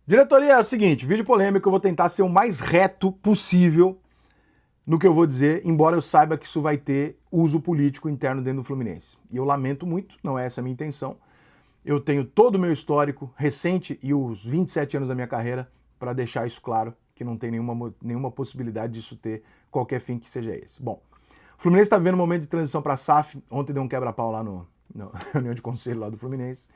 Diretoria, é o seguinte, vídeo polêmico, eu vou tentar ser o mais reto possível no que eu vou dizer, embora eu saiba que isso vai ter uso político interno dentro do Fluminense. E eu lamento muito, não é essa a minha intenção. Eu tenho todo o meu histórico recente e os 27 anos da minha carreira para deixar isso claro, que não tem nenhuma possibilidade disso ter qualquer fim que seja esse. Bom, o Fluminense está vivendo um momento de transição para a SAF. Ontem deu um quebra-pau lá na reunião de conselho lá do Fluminense.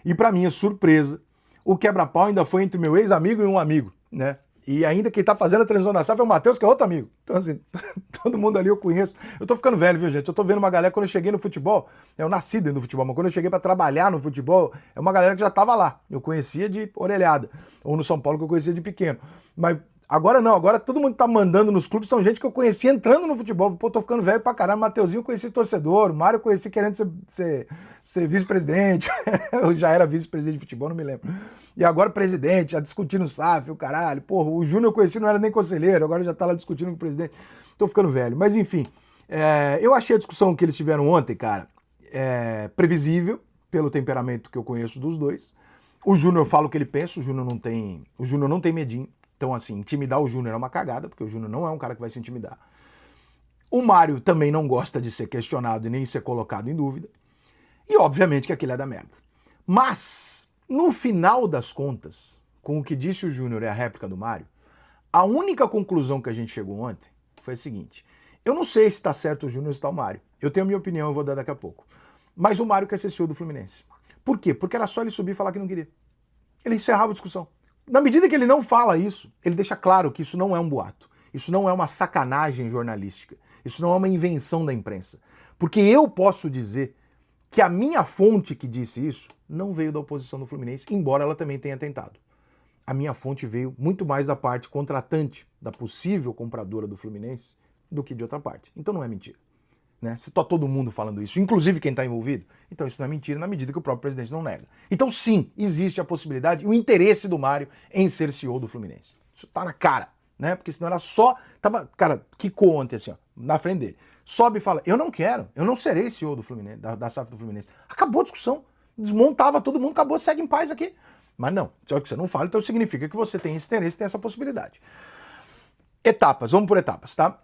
E para minha surpresa, o quebra-pau ainda foi entre meu ex-amigo e um amigo, né? E ainda quem tá fazendo a transição da SAF é o Matheus, que é outro amigo. Então, assim, todo mundo ali eu conheço. Eu tô ficando velho, viu, gente? Eu tô vendo uma galera, quando eu cheguei no futebol, eu nasci dentro do futebol, mas quando eu cheguei para trabalhar no futebol, é uma galera que já tava lá. Eu conhecia de orelhada. Ou no São Paulo, que eu conhecia de pequeno. Mas agora não, agora todo mundo que tá mandando nos clubes são gente que eu conheci entrando no futebol. Pô, tô ficando velho pra caramba. Mateuzinho eu conheci torcedor, o Mário eu conheci querendo ser vice-presidente. Eu já era vice-presidente de futebol, não me lembro. E agora presidente, já discutindo o SAF, o caralho. Porra, o Júnior eu conheci, não era nem conselheiro, agora já tá lá discutindo com o presidente. Tô ficando velho. Mas enfim, eu achei a discussão que eles tiveram ontem, cara, previsível, pelo temperamento que eu conheço dos dois. O Júnior fala o que ele pensa, o Júnior não tem medinho. Então, assim, intimidar o Júnior é uma cagada, porque o Júnior não é um cara que vai se intimidar. O Mário também não gosta de ser questionado e nem ser colocado em dúvida. E, obviamente, que aquilo é da merda. Mas, no final das contas, com o que disse o Júnior e a réplica do Mário, a única conclusão que a gente chegou ontem foi a seguinte. Eu não sei se está certo o Júnior ou se está o Mário. Eu tenho a minha opinião, eu vou dar daqui a pouco. Mas o Mário quer ser CEO do Fluminense. Por quê? Porque era só ele subir e falar que não queria. Ele encerrava a discussão. Na medida que ele não fala isso, ele deixa claro que isso não é um boato. Isso não é uma sacanagem jornalística. Isso não é uma invenção da imprensa. Porque eu posso dizer que a minha fonte que disse isso não veio da oposição do Fluminense, embora ela também tenha tentado. A minha fonte veio muito mais da parte contratante, da possível compradora do Fluminense, do que de outra parte. Então não é mentira. Né? Se está todo mundo falando isso, inclusive quem está envolvido, então isso não é mentira na medida que o próprio presidente não nega. Então sim, existe a possibilidade e o interesse do Mário em ser CEO do Fluminense. Isso tá na cara, né? Porque senão era só... Cara, quicou ontem assim, ó, na frente dele. Sobe e fala, eu não quero, eu não serei CEO do Fluminense, da SAF do Fluminense. Acabou a discussão, desmontava todo mundo, acabou, segue em paz aqui. Mas não, só que você não fala, então significa que você tem esse interesse, tem essa possibilidade. Etapas, vamos por etapas, tá?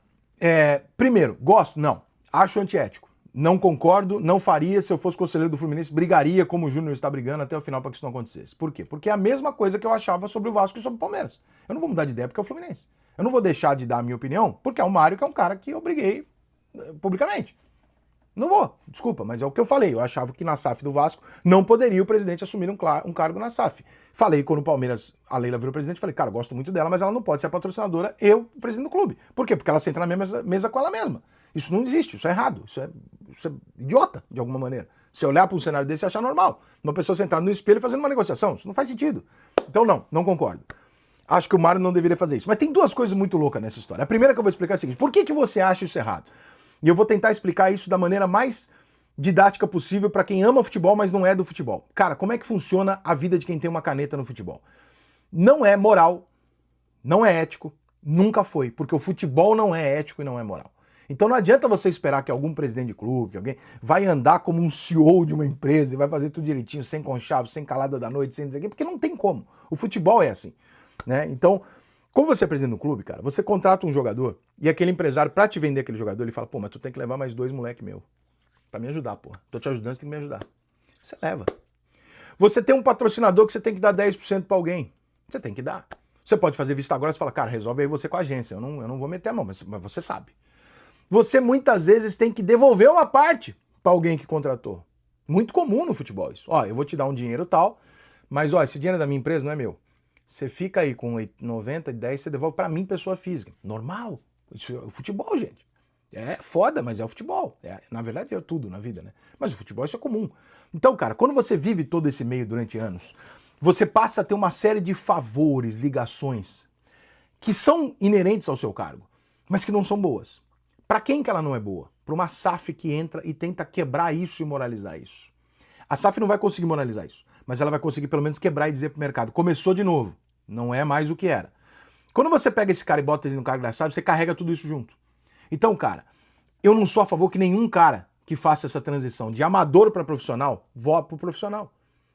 Primeiro, gosto? Não. Acho antiético. Não concordo, não faria. Se eu fosse conselheiro do Fluminense, brigaria como o Júnior está brigando até o final para que isso não acontecesse. Por quê? Porque é a mesma coisa que eu achava sobre o Vasco e sobre o Palmeiras. Eu não vou mudar de ideia porque é o Fluminense. Eu não vou deixar de dar a minha opinião porque é o Mário, que é um cara que eu briguei publicamente. Não vou, desculpa, mas é o que eu falei. Eu achava que na SAF do Vasco não poderia o presidente assumir um cargo na SAF. Falei quando o Palmeiras, a Leila virou presidente, falei, cara, gosto muito dela, mas ela não pode ser a patrocinadora, eu, presidente do clube. Por quê? Porque ela senta na mesma mesa com ela mesma. Isso não existe, isso é errado, isso é idiota, de alguma maneira. Se olhar para um cenário desse e achar normal. Uma pessoa sentada no espelho fazendo uma negociação, isso não faz sentido. Então não concordo. Acho que o Mário não deveria fazer isso. Mas tem duas coisas muito loucas nessa história. A primeira que eu vou explicar é a seguinte, por que você acha isso errado? E eu vou tentar explicar isso da maneira mais didática possível para quem ama futebol, mas não é do futebol. Cara, como é que funciona a vida de quem tem uma caneta no futebol? Não é moral, não é ético, nunca foi, porque o futebol não é ético e não é moral. Então não adianta você esperar que algum presidente de clube, que alguém vai andar como um CEO de uma empresa e vai fazer tudo direitinho, sem conchavo, sem calada da noite, sem dizer aqui, porque não tem como. O futebol é assim, né? Então, como você é presidente do clube, cara, você contrata um jogador e aquele empresário, pra te vender aquele jogador, ele fala, pô, mas tu tem que levar mais 2 moleque meu pra me ajudar, pô. Tô te ajudando, você tem que me ajudar. Você leva. Você tem um patrocinador que você tem que dar 10% pra alguém. Você tem que dar. Você pode fazer vista grossa e falar, cara, resolve aí você com a agência. Eu não vou meter a mão, mas você sabe. Você muitas vezes tem que devolver uma parte para alguém que contratou. Muito comum no futebol isso. Ó, eu vou te dar um dinheiro tal, mas ó, esse dinheiro é da minha empresa, não é meu. Você fica aí com 90, 10, você devolve para mim, pessoa física. Normal. Isso é o futebol, gente. É foda, mas é o futebol. Na verdade é tudo na vida, né? Mas o futebol isso é comum. Então, cara, quando você vive todo esse meio durante anos, você passa a ter uma série de favores, ligações, que são inerentes ao seu cargo, mas que não são boas. Para quem que ela não é boa? Para uma SAF que entra e tenta quebrar isso e moralizar isso. A SAF não vai conseguir moralizar isso, mas ela vai conseguir pelo menos quebrar e dizer pro mercado, começou de novo, não é mais o que era. Quando você pega esse cara e bota ele no cargo da SAF, você carrega tudo isso junto. Então, cara, eu não sou a favor que nenhum cara que faça essa transição de amador para profissional vote pro profissional.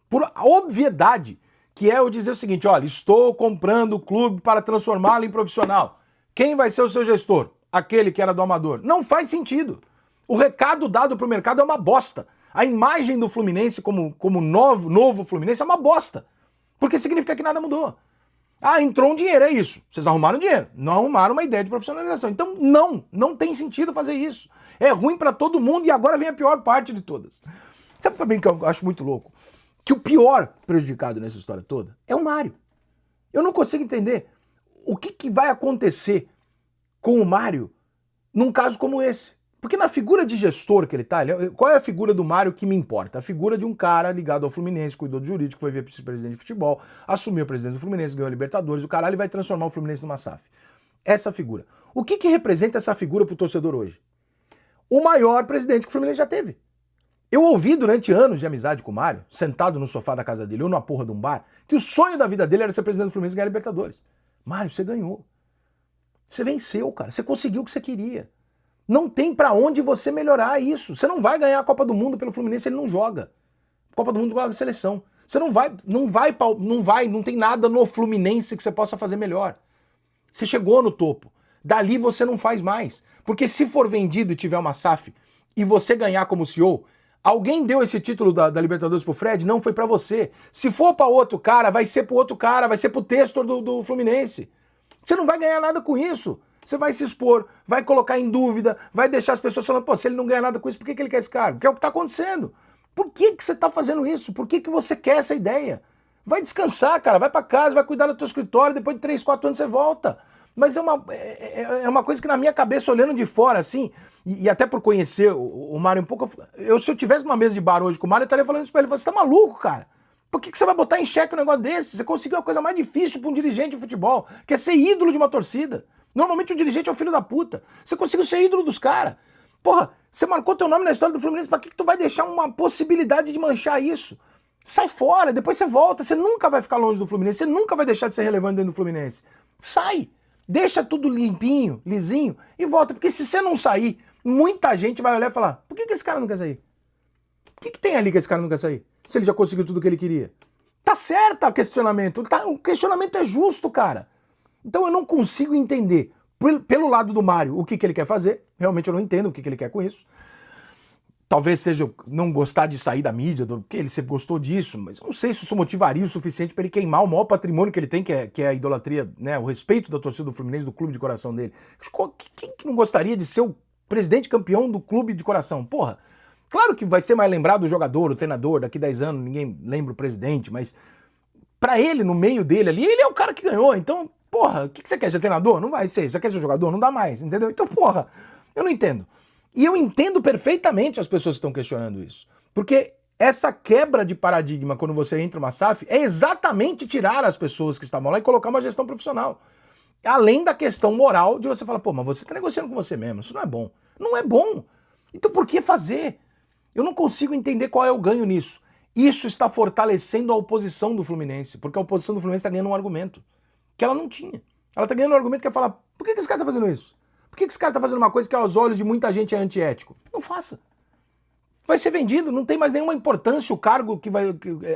Por obviedade que é eu dizer o seguinte, olha, estou comprando o clube para transformá-lo em profissional. Quem vai ser o seu gestor? Aquele que era do amador. Não faz sentido. O recado dado para o mercado é uma bosta. A imagem do Fluminense como novo Fluminense é uma bosta. Porque significa que nada mudou. Ah, entrou um dinheiro, é isso. Vocês arrumaram dinheiro, não arrumaram uma ideia de profissionalização. Então, não tem sentido fazer isso. É ruim para todo mundo e agora vem a pior parte de todas. Sabe também que eu acho muito louco? Que o pior prejudicado nessa história toda é o Mário. Eu não consigo entender o que vai acontecer com o Mário num caso como esse. Porque na figura de gestor que ele tá, qual é a figura do Mário que me importa? A figura de um cara ligado ao Fluminense, cuidou do jurídico, foi vice-presidente de futebol, assumiu a presidência do Fluminense, ganhou a Libertadores, o caralho vai transformar o Fluminense numa SAF. Essa figura. O que representa essa figura pro torcedor hoje? O maior presidente que o Fluminense já teve. Eu ouvi durante anos de amizade com o Mário, sentado no sofá da casa dele ou numa porra de um bar, que o sonho da vida dele era ser presidente do Fluminense e ganhar a Libertadores. Mário, você ganhou. Você venceu, cara. Você conseguiu o que você queria. Não tem pra onde você melhorar isso. Você não vai ganhar a Copa do Mundo pelo Fluminense, ele não joga. Copa do Mundo joga seleção. Você não tem nada no Fluminense que você possa fazer melhor. Você chegou no topo. Dali você não faz mais. Porque se for vendido e tiver uma SAF e você ganhar como CEO, alguém deu esse título da Libertadores pro Fred? Não foi pra você. Se for pra outro cara, vai ser pro outro cara, vai ser pro Testor do Fluminense. Você não vai ganhar nada com isso. Você vai se expor, vai colocar em dúvida, vai deixar as pessoas falando, pô, se ele não ganha nada com isso, por que ele quer esse cargo? Que é o que está acontecendo. Por que você está fazendo isso? Por que você quer essa ideia? Vai descansar, cara, vai para casa, vai cuidar do teu escritório, depois de 3, 4 anos você volta. Mas é uma coisa que na minha cabeça, olhando de fora, assim, e até por conhecer o Mário um pouco, se eu tivesse numa mesa de bar hoje com o Mário, eu estaria falando isso pra ele, você tá maluco, cara? Por que você vai botar em xeque um negócio desse? Você conseguiu a coisa mais difícil para um dirigente de futebol, que é ser ídolo de uma torcida. Normalmente o dirigente é o filho da puta. Você conseguiu ser ídolo dos caras. Porra, você marcou teu nome na história do Fluminense, pra que tu vai deixar uma possibilidade de manchar isso? Sai fora, depois você volta, você nunca vai ficar longe do Fluminense, você nunca vai deixar de ser relevante dentro do Fluminense. Sai, deixa tudo limpinho, lisinho e volta, porque se você não sair, muita gente vai olhar e falar, por que esse cara não quer sair? O que tem ali que esse cara não quer sair? Se ele já conseguiu tudo o que ele queria. Tá certo o questionamento, o questionamento é justo, cara. Então eu não consigo entender, pelo lado do Mário, o que ele quer fazer. Realmente eu não entendo o que ele quer com isso. Talvez seja não gostar de sair da mídia, porque ele sempre gostou disso, mas eu não sei se isso motivaria o suficiente para ele queimar o maior patrimônio que ele tem, que é a idolatria, né, o respeito da torcida do Fluminense, do clube de coração dele. Quem que não gostaria de ser o presidente campeão do clube de coração? Porra, claro que vai ser mais lembrado o jogador, o treinador, daqui 10 anos ninguém lembra o presidente, mas para ele, no meio dele ali, ele é o cara que ganhou, então... Porra, o que você quer ser treinador? Não vai ser. Você quer ser jogador? Não dá mais, entendeu? Então, porra, eu não entendo. E eu entendo perfeitamente as pessoas que estão questionando isso. Porque essa quebra de paradigma quando você entra numa SAF é exatamente tirar as pessoas que estavam lá e colocar uma gestão profissional. Além da questão moral de você falar, pô, mas você tá negociando com você mesmo, isso não é bom. Não é bom. Então por que fazer? Eu não consigo entender qual é o ganho nisso. Isso está fortalecendo a oposição do Fluminense, porque a oposição do Fluminense está ganhando um argumento que ela não tinha. Ela tá ganhando um argumento que é falar, por que esse cara tá fazendo isso? Por que esse cara tá fazendo uma coisa que aos olhos de muita gente é antiético? Não faça. Vai ser vendido, não tem mais nenhuma importância o cargo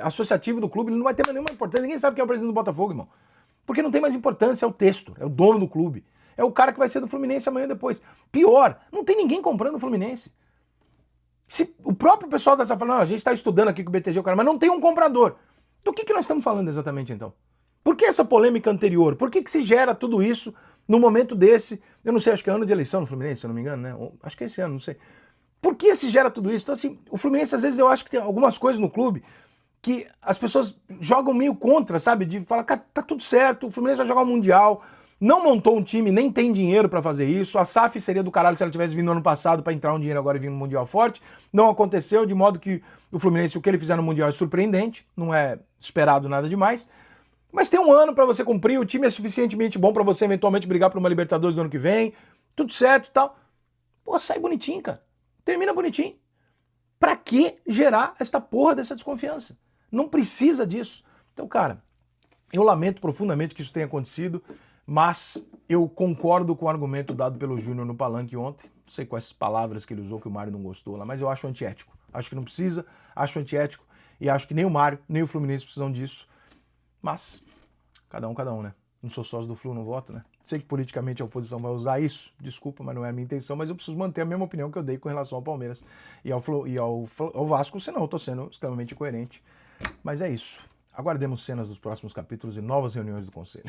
associativo do clube, ele não vai ter mais nenhuma importância. Ninguém sabe quem é o presidente do Botafogo, irmão. Porque não tem mais importância, é o texto, é o dono do clube. É o cara que vai ser do Fluminense amanhã depois. Pior, não tem ninguém comprando o Fluminense. Se o próprio pessoal dessa falando, a gente está estudando aqui com o BTG, o cara, mas não tem um comprador. Do que nós estamos falando exatamente então? Por que essa polêmica anterior? Por que se gera tudo isso no momento desse? Eu não sei, acho que é ano de eleição no Fluminense, se eu não me engano, né? Acho que é esse ano, não sei. Por que se gera tudo isso? Então, assim, o Fluminense, às vezes, eu acho que tem algumas coisas no clube que as pessoas jogam meio contra, sabe? De falar, cara, tá tudo certo, o Fluminense vai jogar o Mundial, não montou um time, nem tem dinheiro pra fazer isso. A SAF seria do caralho se ela tivesse vindo no ano passado pra entrar um dinheiro agora e vir no Mundial forte. Não aconteceu, de modo que o Fluminense, o que ele fizer no Mundial é surpreendente, não é esperado nada demais. Mas tem um ano pra você cumprir, o time é suficientemente bom pra você eventualmente brigar por uma Libertadores do ano que vem, tudo certo e tal. Pô, sai bonitinho, cara. Termina bonitinho. Pra que gerar esta porra dessa desconfiança? Não precisa disso. Então, cara, eu lamento profundamente que isso tenha acontecido, mas eu concordo com o argumento dado pelo Júnior no palanque ontem. Não sei quais palavras que ele usou que o Mário não gostou lá, mas eu acho antiético. Acho que não precisa, acho antiético e acho que nem o Mário, nem o Fluminense precisam disso. Mas, cada um, né? Não sou sócio do Flu, não voto, né? Sei que politicamente a oposição vai usar isso, desculpa, mas não é a minha intenção, mas eu preciso manter a mesma opinião que eu dei com relação ao Palmeiras e ao Vasco, senão eu tô sendo extremamente incoerente. Mas é isso. Aguardemos cenas dos próximos capítulos e novas reuniões do Conselho.